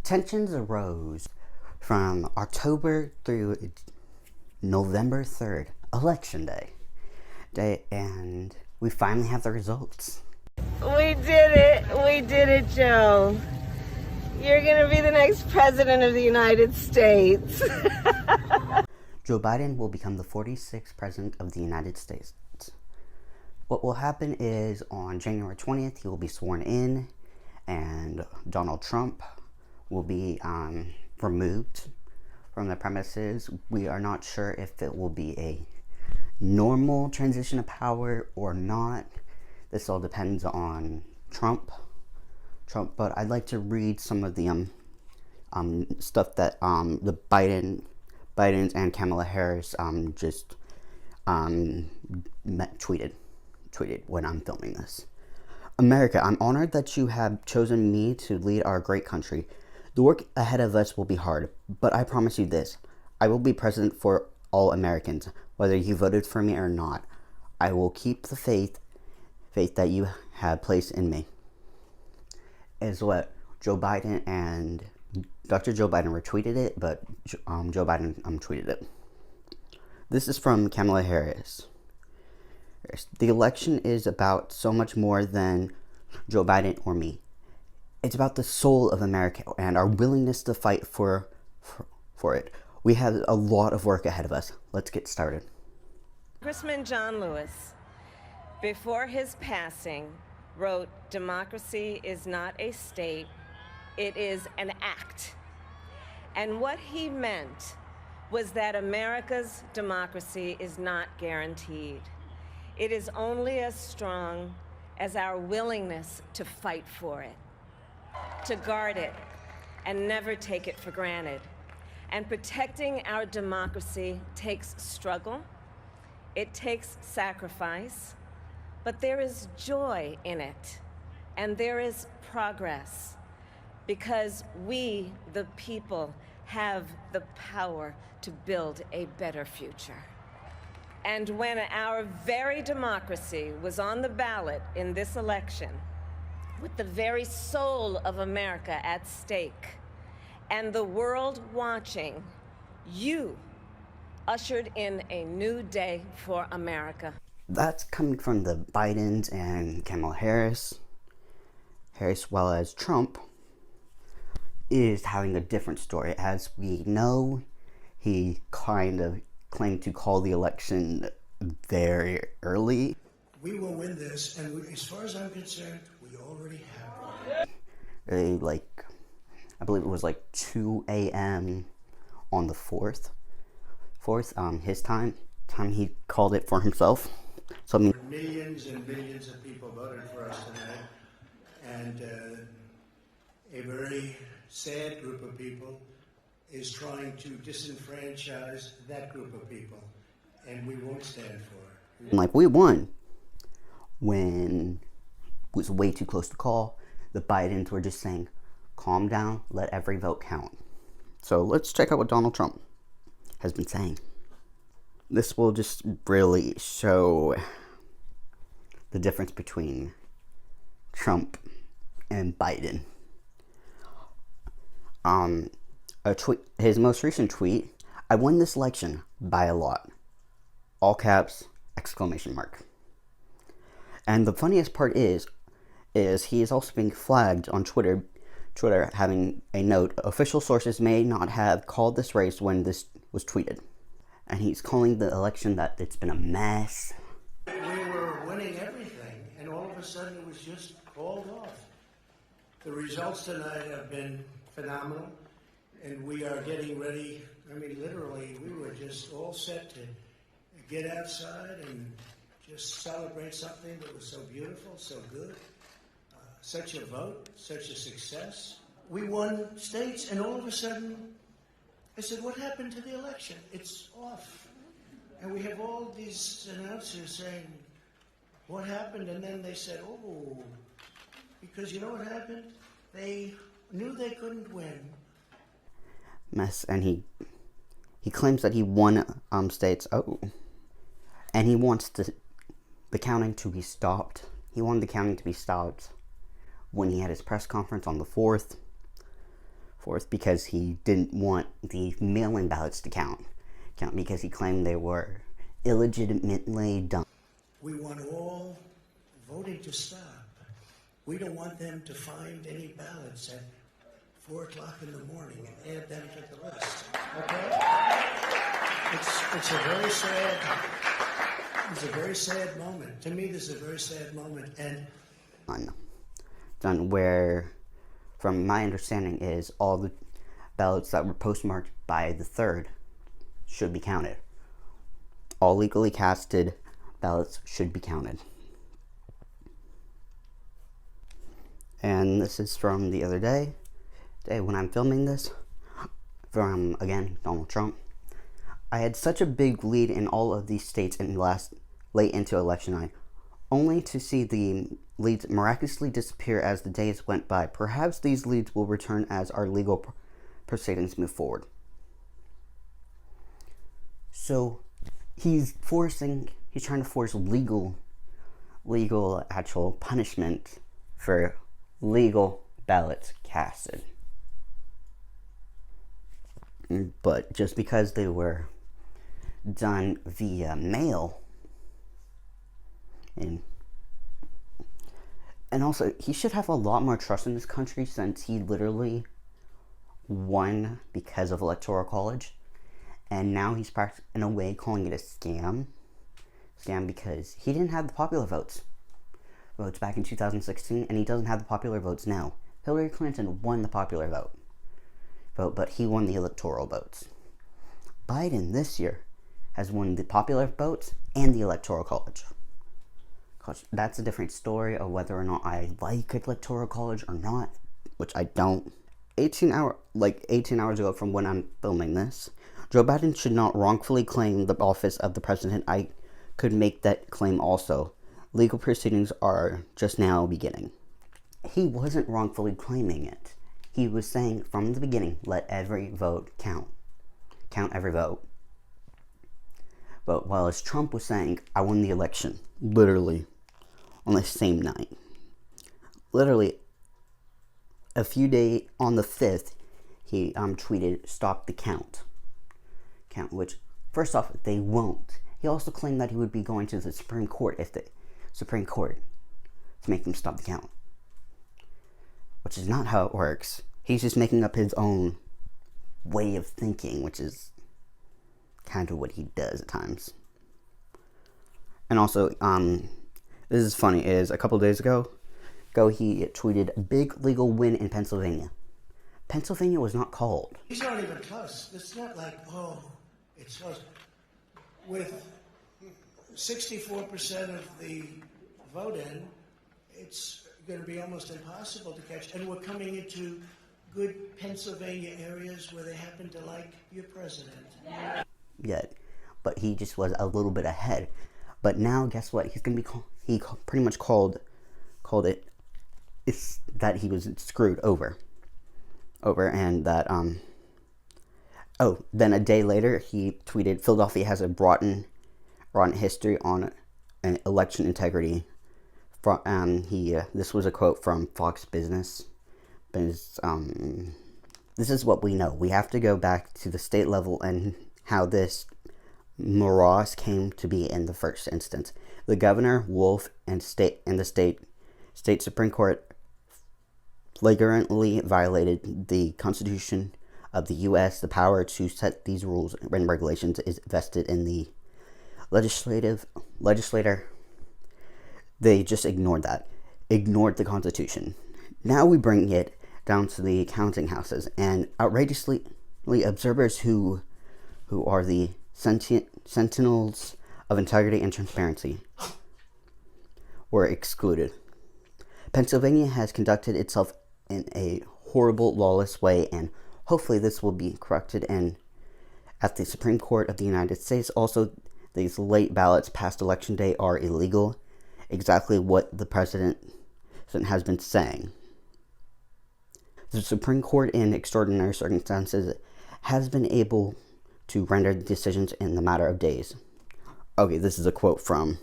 Tensions arose from October through November 3rd, Election Day, and we finally have the results. We did it, Joe. You're gonna be the next president of the United States. Joe Biden will become the 46th president of the United States. What will happen is on January 20th, he will be sworn in, and Donald Trump will be removed from the premises. We are not sure if it will be a normal transition of power or not. This all depends on Trump, but I'd like to read some of the stuff that the Bidens and Kamala Harris just tweeted when I'm filming this. America, I'm honored that you have chosen me to lead our great country. The work ahead of us will be hard, but I promise you this: I will be president for all Americans, whether you voted for me or not. I will keep the faith that you have placed in me. Is what Joe Biden and Dr. Joe Biden retweeted it, but Joe Biden tweeted it. This is from Kamala Harris. The election is about so much more than Joe Biden or me. It's about the soul of America and our willingness to fight for it. We have a lot of work ahead of us. Let's get started. Congressman John Lewis, before his passing, wrote, "Democracy is not a state, it is an act." And what he meant was that America's democracy is not guaranteed. It is only as strong as our willingness to fight for it, to guard it, and never take it for granted. And protecting our democracy takes struggle, it takes sacrifice, but there is joy in it, and there is progress, because we, the people, have the power to build a better future. And when our very democracy was on the ballot in this election, with the very soul of America at stake, and the world watching, you ushered in a new day for America. That's coming from the Bidens and Kamala Harris, well as Trump, is having a different story. As we know, he kind of claimed to call the election very early. We will win this, and as far as I'm concerned, we already have one. I believe it was 2 a.m. on the 4th, his time he called it for himself. So Millions and millions of people voted for us tonight, and a very sad group of people is trying to disenfranchise that group of people, and we won't stand for it. We won when it was way too close to call. The Bidens were just saying, calm down, let every vote count. So let's check out what Donald Trump has been saying. This will just really show the difference between Trump and Biden. His most recent tweet: "I won this election by a lot." All caps, exclamation mark. And the funniest part is he is also being flagged on Twitter having a note: "Official sources may not have called this race when this was tweeted." And he's calling the election that it's been a mess. We were winning everything, and all of a sudden it was just called off. The results tonight have been phenomenal, and we are getting ready. I mean, literally, we were just all set to get outside and just celebrate something that was so beautiful, so good. Such a vote, such a success. We won states, and all of a sudden, I said, what happened to the election? It's off. And we have all these announcers saying, what happened? And then they said, oh, because you know what happened? They knew they couldn't win. Mess, and he claims that he won states. Oh, and he wants the counting to be stopped. He wanted the counting to be stopped when he had his press conference on the 4th forth because he didn't want the mail-in ballots to count because he claimed they were illegitimately done. We want all voting to stop. We don't want them to find any ballots at 4 o'clock in the morning and add them to the list. Okay? It's a very sad moment. To me, this is a very sad moment. And done where, from my understanding, is all the ballots that were postmarked by the 3rd should be counted. All legally casted ballots should be counted. And this is from the other day when I'm filming this, from, again, Donald Trump. I had such a big lead in all of these states late into election night, only to see the leads miraculously disappear as the days went by. Perhaps these leads will return as our legal proceedings move forward. So he's trying to force legal actual punishment for legal ballots casted. But just because they were done via mail, and also he should have a lot more trust in this country, since he literally won because of electoral college, and now he's in a way calling it a scam because he didn't have the popular votes back in 2016, and he doesn't have the popular votes now. Hillary Clinton won the popular vote, but he won the electoral votes. Biden this year has won the popular votes and the electoral college. That's a different story of whether or not I like electoral college or not, which I don't. 18 hours ago from when I'm filming this, Joe Biden should not wrongfully claim the office of the president. I could make that claim also. Legal proceedings are just now beginning. He wasn't wrongfully claiming it. He was saying from the beginning, let every vote count. Count every vote. But while Trump was saying, I won the election, literally, on the same night. Literally, a few days, on the 5th, he tweeted, stop the count, which, first off, they won't. He also claimed that he would be going to the Supreme Court to make them stop the count. Which is not how it works. He's just making up his own way of thinking, which is kind of what he does at times. And also, this is funny, a couple days ago, he tweeted, big legal win in Pennsylvania. Pennsylvania was not called. He's not even close. It's not like, it's close. With 64% of the vote in, it's going to be almost impossible to catch. And we're coming into good Pennsylvania areas where they happen to like your president. Yet, but he just was a little bit ahead. But now, guess what? He's going to be he pretty much called it. It's that he was screwed over, and that then a day later he tweeted, Philadelphia has a rotten history on an election integrity. This was a quote from Fox Business. This is what we know. We have to go back to the state level and how this morass came to be in the first instance. The governor, Wolf, and the state Supreme Court flagrantly violated the Constitution of the U.S. The power to set these rules and regulations is vested in the legislator. They just ignored the Constitution. Now we bring it down to the counting houses, and outrageously, observers who are the sentinels of integrity and transparency were excluded. Pennsylvania has conducted itself in a horrible, lawless way, and hopefully this will be corrected at the Supreme Court of the United States. Also, these late ballots past Election Day are illegal, exactly what the president has been saying. The Supreme Court, in extraordinary circumstances, has been able to render decisions in the matter of days. Okay, this is a quote from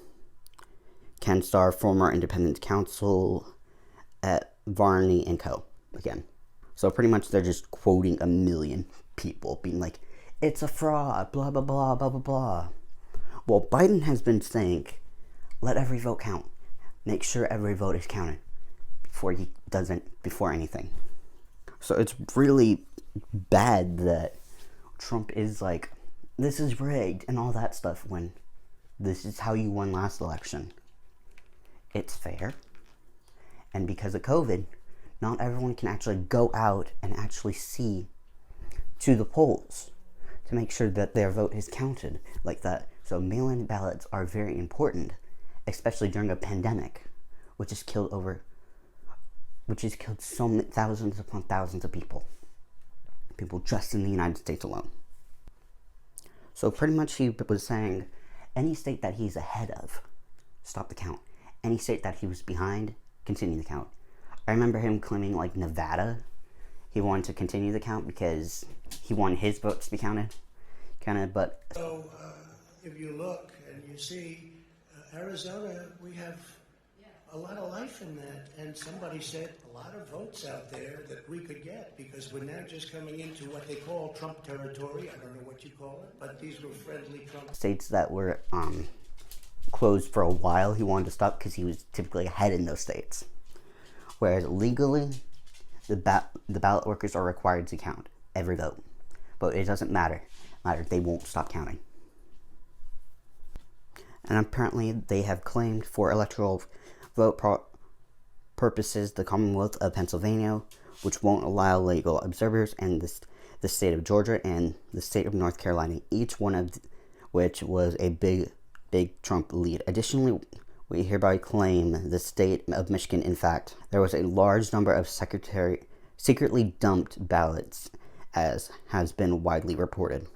Ken Starr, former independent counsel at Varney & Co. Again, So pretty much they're just quoting a million people being like, it's a fraud, blah, blah, blah, blah, blah, blah. Well, Biden has been saying, let every vote count. Make sure every vote is counted before anything. So it's really bad that Trump is like, this is rigged and all that stuff when this is how you won last election. It's fair. And because of COVID, not everyone can actually go out and actually see to the polls to make sure that their vote is counted like that. So mail-in ballots are very important, especially during a pandemic, which has killed so many thousands upon thousands of people just in the United States alone. So pretty much he was saying, any state that he's ahead of, stop the count. Any state that he was behind, continue the count. I remember him claiming like Nevada, he wanted to continue the count because he wanted his votes to be counted. But so if you look and you see Arizona, we have a lot of life in that, and somebody said a lot of votes out there that we could get because we're now just coming into what they call Trump territory. I don't know what you call it, but these were friendly Trump states that were closed for a while, he wanted to stop because he was typically ahead in those states. Whereas legally, the ballot workers are required to count every vote, but it doesn't matter. They won't stop counting. And apparently, they have claimed for electoral vote purposes the Commonwealth of Pennsylvania, which won't allow legal observers, and the state of Georgia and the state of North Carolina, each one of which was a big Trump lead. Additionally, we hereby claim the state of Michigan. In fact, there was a large number of secretly dumped ballots, as has been widely reported.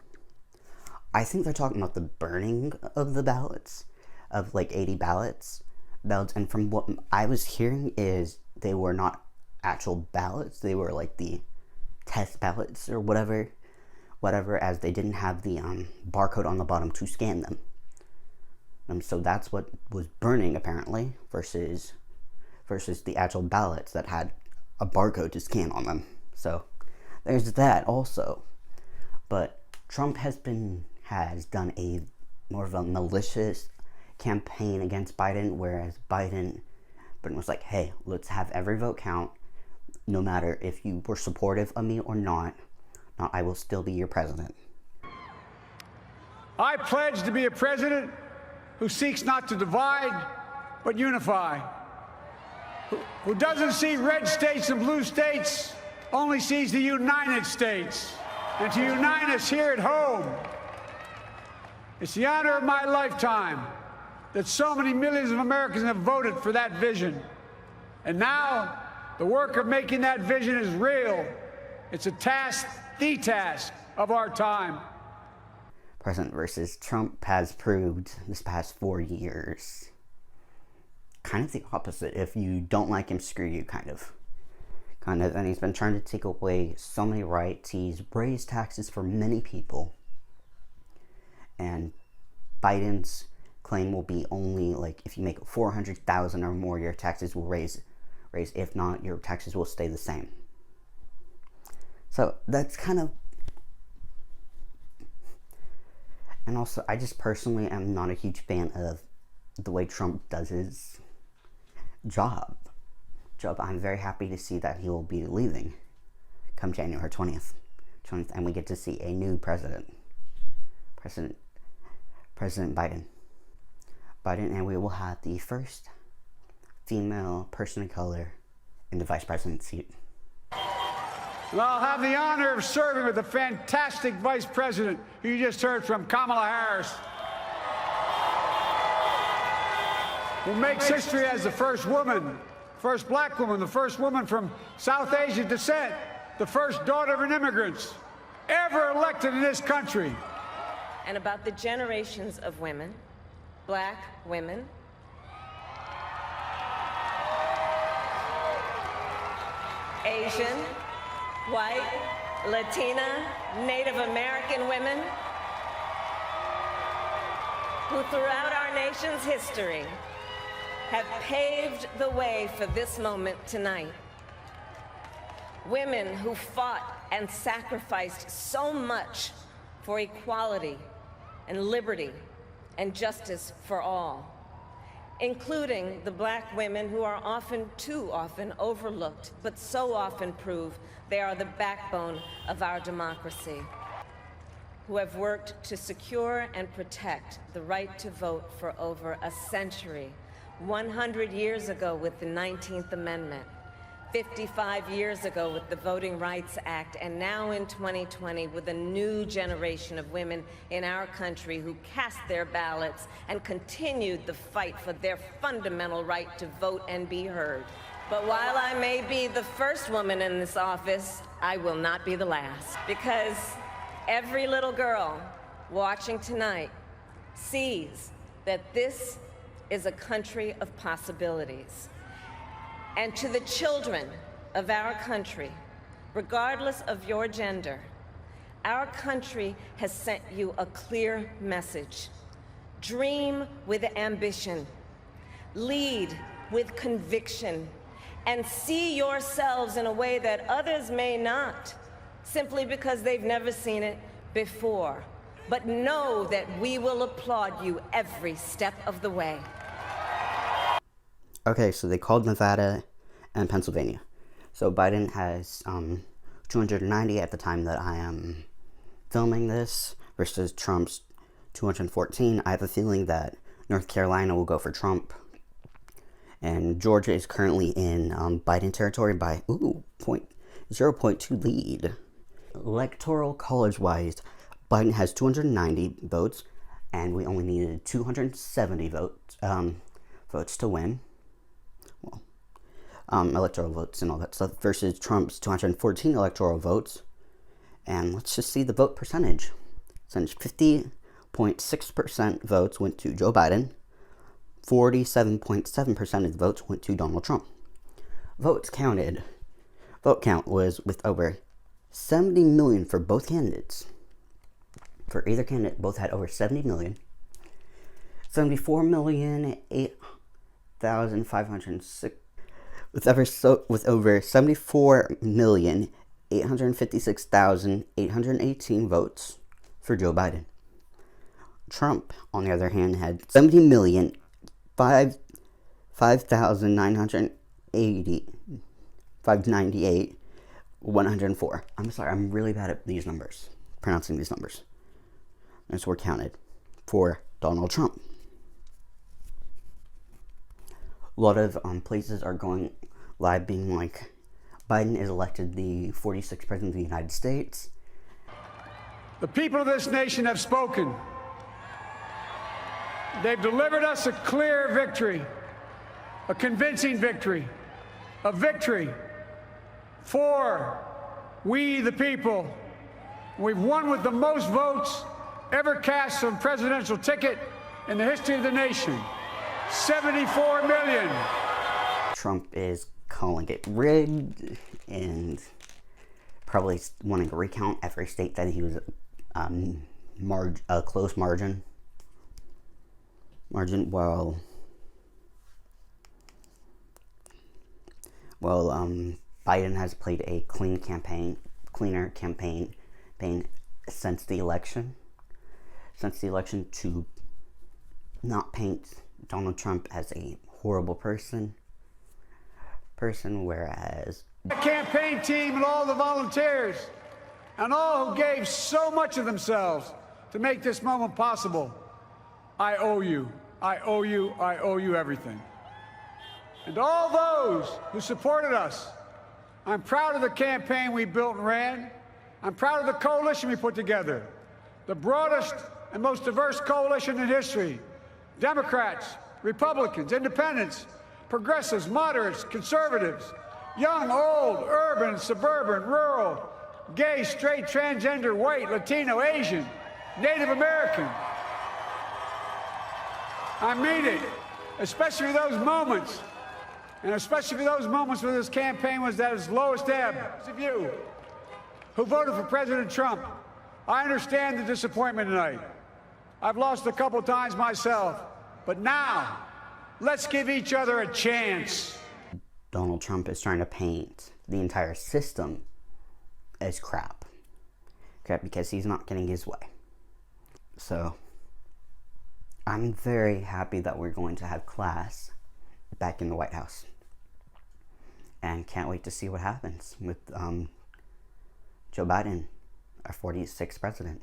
I think they're talking about the burning of the ballots, of like 80 ballots, and from what I was hearing is they were not actual ballots, they were like the test ballots or whatever, as they didn't have the barcode on the bottom to scan them. So that's what was burning apparently, versus the actual ballots that had a barcode to scan on them. So there's that also. But Trump has done a more of a malicious campaign against Biden, whereas Biden was like, hey, let's have every vote count, no matter if you were supportive of me or not, I will still be your president. I pledge to be a president who seeks not to divide, but unify, who doesn't see red states and blue states, only sees the United States, and to unite us here at home. It's the honor of my lifetime that so many millions of Americans have voted for that vision. And now, the work of making that vision is real. It's a task, the task of our time. President versus Trump has proved this past 4 years kind of the opposite. If you don't like him, screw you, kind of. And he's been trying to take away so many rights. He's raised taxes for many people. And Biden's claim will be only like if you make $400,000 or more, your taxes will raise. If not, your taxes will stay the same. So that's kind of. And also, I just personally am not a huge fan of the way Trump does his job. I'm very happy to see that he will be leaving come January 20th, and we get to see a new president, President Biden, and we will have the first female person of color in the vice president seat. Well, I'll have the honor of serving with the fantastic vice president who you just heard from, Kamala Harris, who makes history as the first woman, first black woman, the first woman from South Asian descent, the first daughter of an immigrant ever elected in this country. And about the generations of women, black women, Asian, white, Latina, Native American women, who throughout our nation's history have paved the way for this moment tonight. Women who fought and sacrificed so much for equality and liberty and justice for all, including the black women who are too often overlooked, but so often prove they are the backbone of our democracy, who have worked to secure and protect the right to vote for over a century, 100 years ago with the 19th Amendment, 55 years ago with the Voting Rights Act, and now in 2020 with a new generation of women in our country who cast their ballots and continued the fight for their fundamental right to vote and be heard. But while I may be the first woman in this office, I will not be the last, because every little girl watching tonight sees that this is a country of possibilities. And to the children of our country, regardless of your gender, our country has sent you a clear message. Dream with ambition, lead with conviction, and see yourselves in a way that others may not, simply because they've never seen it before. But know that we will applaud you every step of the way. Okay, so they called Nevada and Pennsylvania. So Biden has 290 at the time that I am filming this versus Trump's 214. I have a feeling that North Carolina will go for Trump. And Georgia is currently in Biden territory by 0.2 lead. Electoral college-wise, Biden has 290 votes, and we only needed 270 votes to win. Well, electoral votes and all that stuff, versus Trump's 214 electoral votes. And let's just see the vote percentage. Since 50.6% votes went to Joe Biden, 47.7% of the votes went to Donald Trump. Vote count was with over 70 million for both candidates. For either candidate, both had over 70 million. 74,008,506 with over 74,856,818 votes for Joe Biden. Trump, on the other hand, had 598,104. I'm sorry, I'm really bad at these numbers, pronouncing these numbers. Those were counted for Donald Trump. A lot of places are going live being like, Biden is elected the 46th president of the United States. The people of this nation have spoken. They've delivered us a clear victory, a convincing victory, a victory for we the people. We've won with the most votes ever cast on a presidential ticket in the history of the nation. 74 million. Trump is calling it rigged and probably wanting to recount every state that he was a close margin. While Biden has played a cleaner campaign since the election to not paint Donald Trump as a horrible person, whereas The campaign team and all the volunteers and all who gave so much of themselves to make this moment possible, I owe you. I owe you. I owe you everything. And to all those who supported us, I'm proud of the campaign we built and ran. I'm proud of the coalition we put together, the broadest and most diverse coalition in history. Democrats, Republicans, Independents, progressives, moderates, conservatives, young, old, urban, suburban, rural, gay, straight, transgender, white, Latino, Asian, Native American. I mean it, especially those moments, and especially those moments when this campaign was at its lowest ebb. Of you who voted for President Trump, I understand the disappointment tonight. I've lost a couple times myself, but now, let's give each other a chance. Donald Trump is trying to paint the entire system is crap. Okay, because he's not getting his way. So I'm very happy that we're going to have class back in the White House. And can't wait to see what happens with Joe Biden, our 46th president.